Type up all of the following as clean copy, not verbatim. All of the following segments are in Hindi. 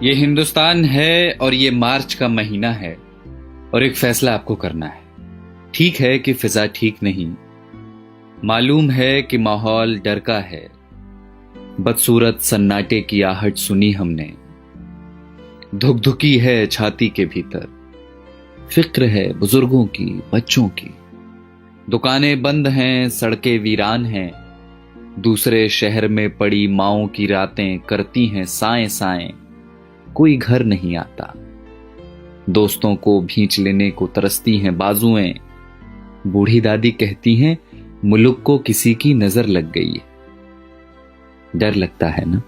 ये हिंदुस्तान है और ये मार्च का महीना है और एक फैसला आपको करना है। ठीक है कि फिजा ठीक नहीं, मालूम है कि माहौल डर का है। बदसूरत सन्नाटे की आहट सुनी हमने, धुकधुकी है छाती के भीतर। फिक्र है बुजुर्गों की, बच्चों की। दुकानें बंद हैं, सड़कें वीरान हैं। दूसरे शहर में पड़ी माओं की रातें करती हैं साएं साएं। कोई घर नहीं आता, दोस्तों को भींच लेने को तरसती हैं बाजुएं। बूढ़ी दादी कहती हैं मुल्क को किसी की नजर लग गई है। डर लगता है ना?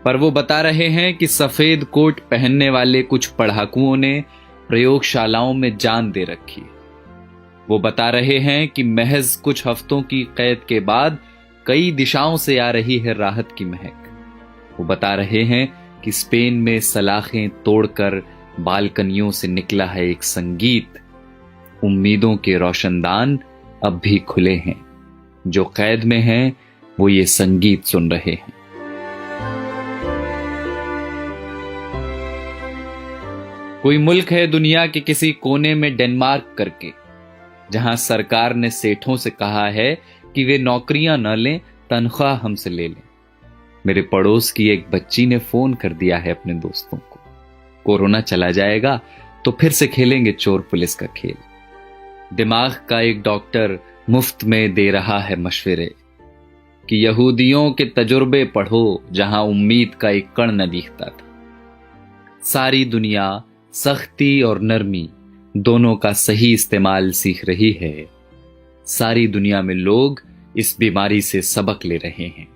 पर वो बता रहे हैं कि सफेद कोट पहनने वाले कुछ पढ़ाकुओं ने प्रयोगशालाओं में जान दे रखी है। वो बता रहे हैं कि महज कुछ हफ्तों की कैद के बाद कई दिशाओं से आ रही है राहत की महक। वो बता रहे हैं कि स्पेन में सलाखें तोड़कर बालकनियों से निकला है एक संगीत। उम्मीदों के रोशनदान अब भी खुले हैं। जो कैद में हैं वो ये संगीत सुन रहे हैं। कोई मुल्क है दुनिया के किसी कोने में डेनमार्क करके, जहां सरकार ने सेठों से कहा है कि वे नौकरियां न लें, तनख्वाह हमसे ले लें। मेरे पड़ोस की एक बच्ची ने फोन कर दिया है अपने दोस्तों को, कोरोना चला जाएगा तो फिर से खेलेंगे चोर पुलिस का खेल। दिमाग का एक डॉक्टर मुफ्त में दे रहा है मशवरे कि यहूदियों के तजुर्बे पढ़ो जहां उम्मीद का एक कण न दिखता था। सारी दुनिया सख्ती और नरमी दोनों का सही इस्तेमाल सीख रही है। सारी दुनिया में लोग इस बीमारी से सबक ले रहे हैं।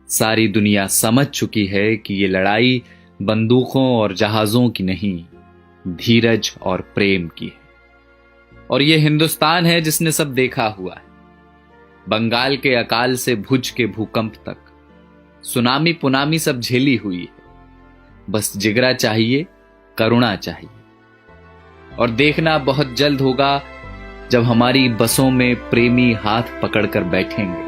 सारी दुनिया समझ चुकी है कि ये लड़ाई बंदूकों और जहाजों की नहीं, धीरज और प्रेम की है। और ये हिंदुस्तान है जिसने सब देखा हुआ है। बंगाल के अकाल से भुज के भूकंप तक, सुनामी पुनामी सब झेली हुई है। बस जिगरा चाहिए, करुणा चाहिए। और देखना बहुत जल्द होगा जब हमारी बसों में प्रेमी हाथ पकड़कर बैठेंगे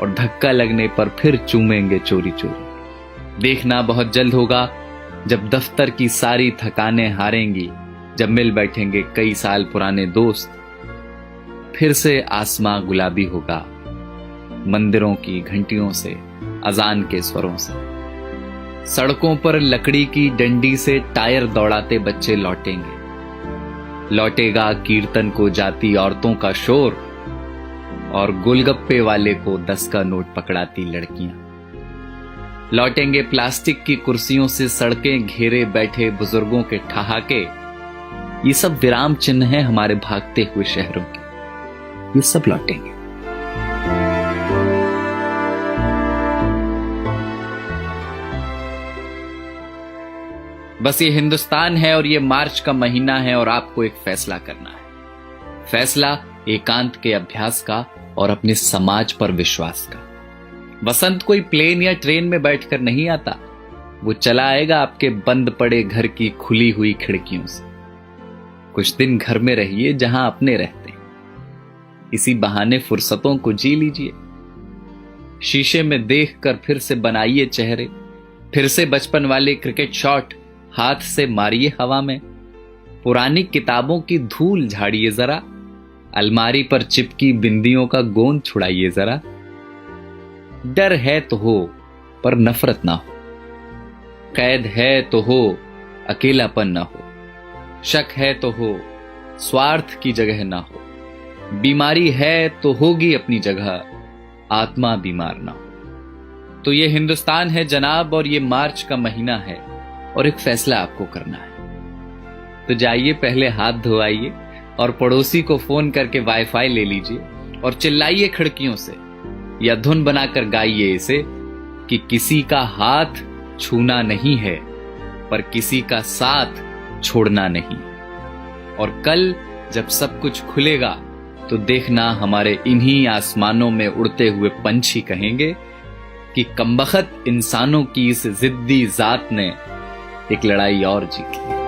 और धक्का लगने पर फिर चूमेंगे चोरी चोरी। देखना बहुत जल्द होगा जब दफ्तर की सारी थकानें हारेंगी, जब मिल बैठेंगे कई साल पुराने दोस्त। फिर से आसमां गुलाबी होगा, मंदिरों की घंटियों से, अजान के स्वरों से। सड़कों पर लकड़ी की डंडी से टायर दौड़ाते बच्चे लौटेंगे। लौटेगा कीर्तन को जाती औरतों का शोर और गोलगप्पे वाले को 10 का नोट पकड़ाती लड़कियां। लौटेंगे प्लास्टिक की कुर्सियों से सड़कें घेरे बैठे बुजुर्गों के ठहाके। ये सब विराम चिन्ह हैं हमारे भागते हुए शहरों के। ये सब लौटेंगे। बस ये हिंदुस्तान है और ये मार्च का महीना है और आपको एक फैसला करना है। फैसला एकांत के अभ्यास का और अपने समाज पर विश्वास का। वसंत कोई प्लेन या ट्रेन में बैठकर नहीं आता, वो चला आएगा आपके बंद पड़े घर की खुली हुई खिड़कियों से। कुछ दिन घर में रहिए जहां अपने रहते हैं। इसी बहाने फुर्सतों को जी लीजिए। शीशे में देखकर फिर से बनाइए चेहरे। फिर से बचपन वाले क्रिकेट शॉट हाथ से मारिए हवा में। पुरानी किताबों की धूल झाड़िए जरा। अलमारी पर चिपकी बिंदियों का गोंद छुड़ाइए जरा। डर है तो हो पर नफरत ना हो। कैद है तो हो, अकेलापन ना हो। शक है तो हो, स्वार्थ की जगह ना हो। बीमारी है तो होगी अपनी जगह, आत्मा बीमार ना हो। तो ये हिंदुस्तान है जनाब और ये मार्च का महीना है और एक फैसला आपको करना है। तो जाइए पहले हाथ धोआइए और पड़ोसी को फोन करके वाईफाई ले लीजिए और चिल्लाइए खिड़कियों से या धुन बनाकर गाइए इसे कि किसी का हाथ छूना नहीं है पर किसी का साथ छोड़ना नहीं। और कल जब सब कुछ खुलेगा तो देखना हमारे इन्हीं आसमानों में उड़ते हुए पंछी कहेंगे कि कमबख्त इंसानों की इस जिद्दी जात ने एक लड़ाई और जीत ली।